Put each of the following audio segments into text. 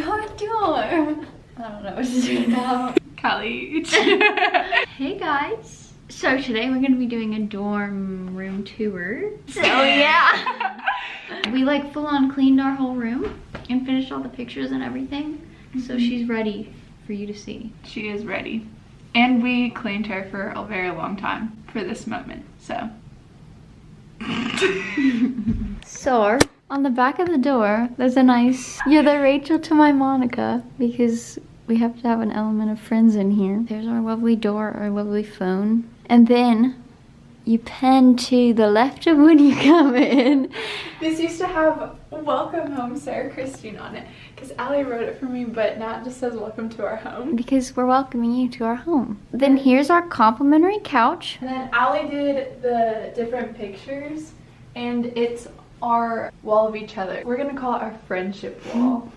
Your dorm. I don't know what to do now. Callie. Hey guys. So today we're gonna be doing a dorm room tour. So yeah. We like full on cleaned our whole room and finished all the pictures and everything. So she's ready for you to see. She is ready. And we cleaned her for a very long time for this moment, so. So, on the back of the door, there's a nice, you're the Rachel to my Monica, because we have to have an element of friends in here. There's our lovely door, our lovely phone. And then you pen to the left of when you come in. This used to have "Welcome Home, Sarah Christine" on it, because Allie wrote it for me, but now it just says "Welcome to our home." Because we're welcoming you to our home. Then here's our complimentary couch. And then Allie did the different pictures, and it's our wall of each other. We're gonna call it our friendship wall.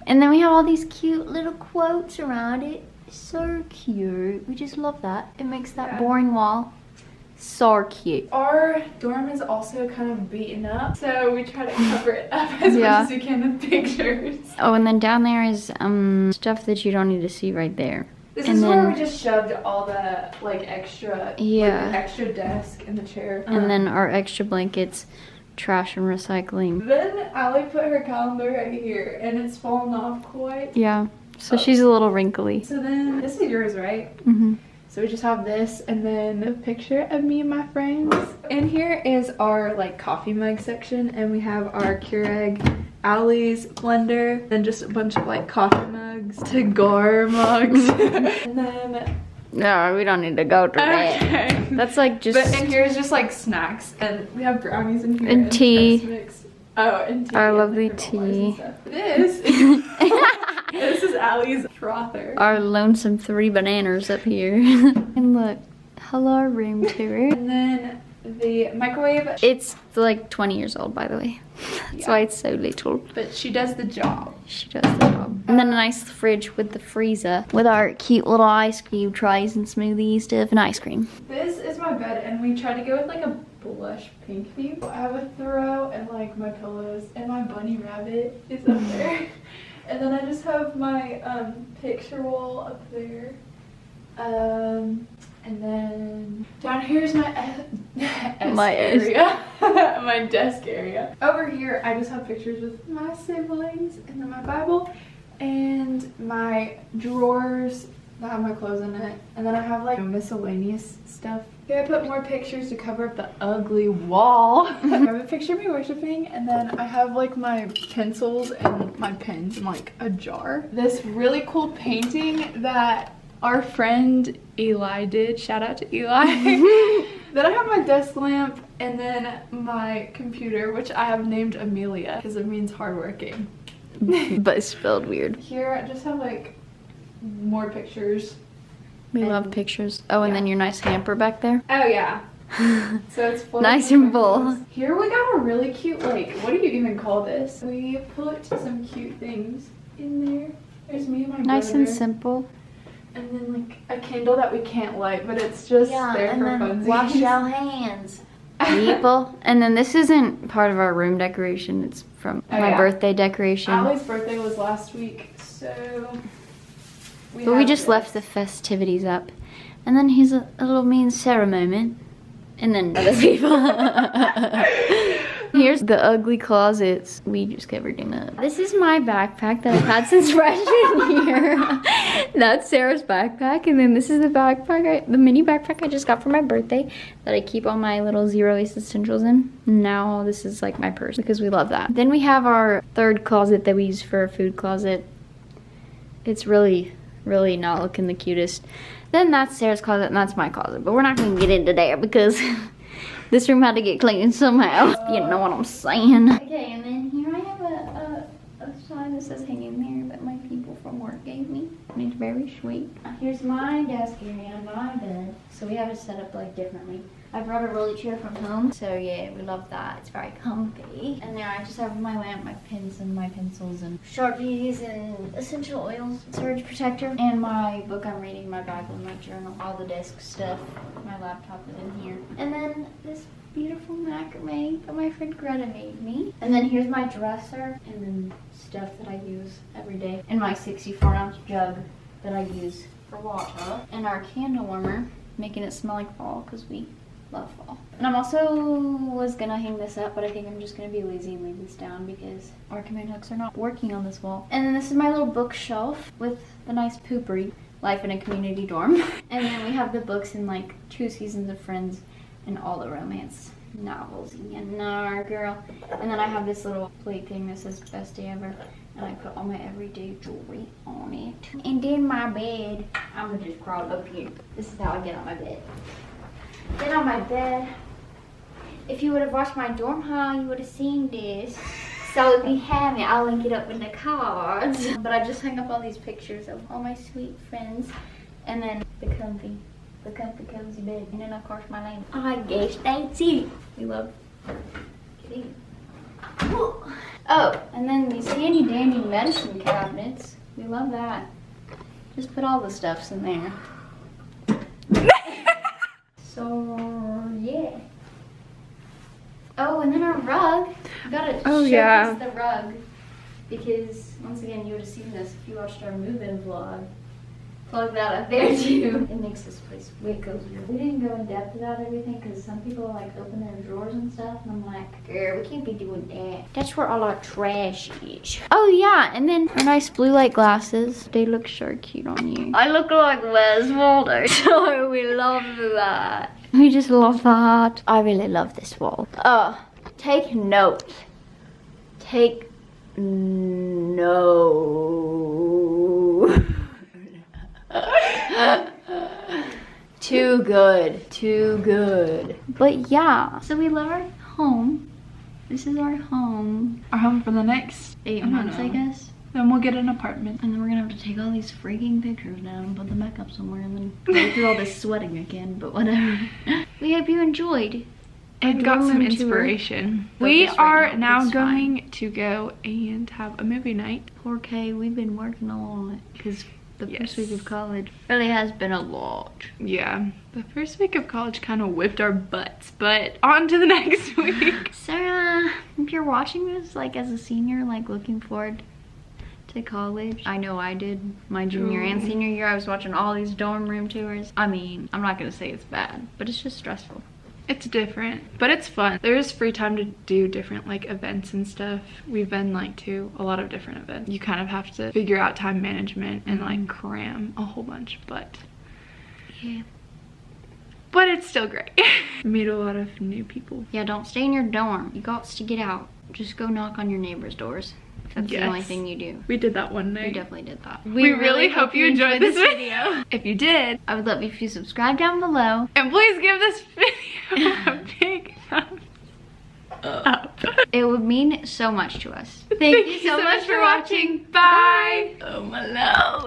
And then we have all these cute little quotes around it. So cute. We just love that. It makes that boring wall so cute. Our dorm is also kind of beaten up, so we try to cover it up as much as we can with pictures. Oh, and then down there is stuff that you don't need to see right there. This is where we just shoved all the like extra, extra desk and the chair. And then our extra blankets, trash and recycling. Then Allie put her calendar right here, and it's fallen off quite. Yeah, so she's a little wrinkly. So then, this is yours, right? Mm-hmm. So we just have this, and then a picture of me and my friends. And here is our like coffee mug section, and we have our Keurig, Allie's blender, and just a bunch of like coffee mugs, cigar mugs. And then no, we don't need to go to that. That's like just. But in here is just like snacks, and we have brownies in here. And tea. Mix. Oh, and tea. Our lovely tea. This is this is Allie's frother. Our lonesome 3 bananas up here. And look, hello room tour. And then the microwave. It's like 20 years old, by the way. That's why it's so little. But she does the job. She does the job. And then a nice fridge with the freezer with our cute little ice cream trays and smoothie stuff and ice cream. This is my bed, and we tried to go with like a blush pink theme. I have a throw and like my pillows, and my bunny rabbit is up there. And then I just have my picture wall up there. And then down here is my area. My desk area. Over here I just have pictures with my siblings, and then my Bible, and my drawers that have my clothes in it. And then I have like miscellaneous stuff. Here I put more pictures to cover up the ugly wall. I have a picture of me worshiping, and then I have like my pencils and my pens in like a jar. This really cool painting that our friend Eli did. Shout out to Eli. Then I have my desk lamp, and then my computer, which I have named Amelia because it means hardworking. But it's spelled weird. Here I just have like more pictures. We love pictures. Oh, and then your nice hamper back there. Oh yeah. So it's full. Nice and full. Here we got a really cute, like, what do you even call this? We put some cute things in there. There's me and my nice brother. And simple. And then like a candle that we can't light, but it's just there for funsies. Wash your hands, people. And then this isn't part of our room decoration. It's from my birthday decoration. Allie's birthday was last week, so. But we just left the festivities up. And then here's a little me and Sarah moment. And then other people. Here's the ugly closets. We just covered them up. This is my backpack that I've had since freshman year. That's Sarah's backpack. And then this is the backpack, the mini backpack I just got for my birthday that I keep all my little zero waste essentials in. Now this is like my purse because we love that. Then we have our third closet that we use for a food closet. It's really not looking the cutest. Then that's Sarah's closet and that's my closet, but we're not gonna get into there because this room had to get cleaned somehow. You know what I'm saying. Okay, and then here I have a sign that says hang in there that my people from work gave me. And it's very sweet. Here's my desk area, my bed. So we have it set up like differently. I brought a rolly chair from home, so yeah, we love that. It's very comfy. And there I just have my lamp, my pens, and my pencils, and Sharpies, and essential oils, surge protector, and my book I'm reading, my Bible, my journal, all the desk stuff. My laptop is in here. And then this beautiful macrame that my friend Greta made me. And then here's my dresser and then stuff that I use every day. And my 64-ounce jug that I use for water. And our candle warmer, making it smell like fall because we love fall. And I'm also was gonna hang this up, but I think I'm just gonna be lazy and leave this down because our command hooks are not working on this wall. And then this is my little bookshelf with the nice poopery, Life in a Community Dorm. And then we have the books in like 2 seasons of Friends and all the romance novels. You know, girl. And then I have this little plate thing that says best day ever. And I put all my everyday jewelry on it. And then my bed, I'm gonna just crawl up here. This is how I get on my bed. Get on my bed. If you would have watched my dorm haul, you would have seen this. So if you haven't, I'll link it up in the cards. But I just hung up all these pictures of all my sweet friends. And then the comfy cozy bed. And then of course my name. I guess that's it. We love getting. Oh, and then these handy dandy medicine cabinets. We love that. Just put all the stuffs in there. So yeah. Oh, and then our rug. I gotta showcase the rug because once again you would have seen this if you watched our move-in vlog. Plug that up there too. It makes this place way cozier. We didn't go in depth about everything because some people like open their drawers and stuff, and I'm like, girl, we can't be doing that. That's where all our trash is. Oh yeah, and then our nice blue light glasses. They look so cute on you. I look like Wes Mulder, so we love that. We just love that. I really love this wall. Take note. Take note. Too good. But yeah, so we love our home. This is our home. Our home for the next 8 months, I guess. Then we'll get an apartment. And then we're gonna have to take all these freaking pictures down and put them back up somewhere and then go through all this sweating again, but whatever. We hope you enjoyed. And got some inspiration. We are now going to go and have a movie night. Poor Kay, we've been working a lot because the first week of college really has been a lot. Yeah, the first week of college kind of whipped our butts, but on to the next week. Sarah, if you're watching this like as a senior, like looking forward to college, I know I did my junior and senior year. I was watching all these dorm room tours. I mean, I'm not gonna say it's bad, but it's just stressful. It's different, but it's fun. There's free time to do different like events and stuff. We've been like to a lot of different events. You kind of have to figure out time management and like cram a whole bunch, but yeah. But it's still great. Meet a lot of new people. Yeah, don't stay in your dorm. You got to get out. Just go knock on your neighbors' doors. That's the only thing you do. We did that one night. We definitely did that. We really hope you enjoyed this video. If you did, I would love if you subscribe down below. And please give this video a big thumbs up. It would mean so much to us. Thank you so much for watching. Bye. Oh my love.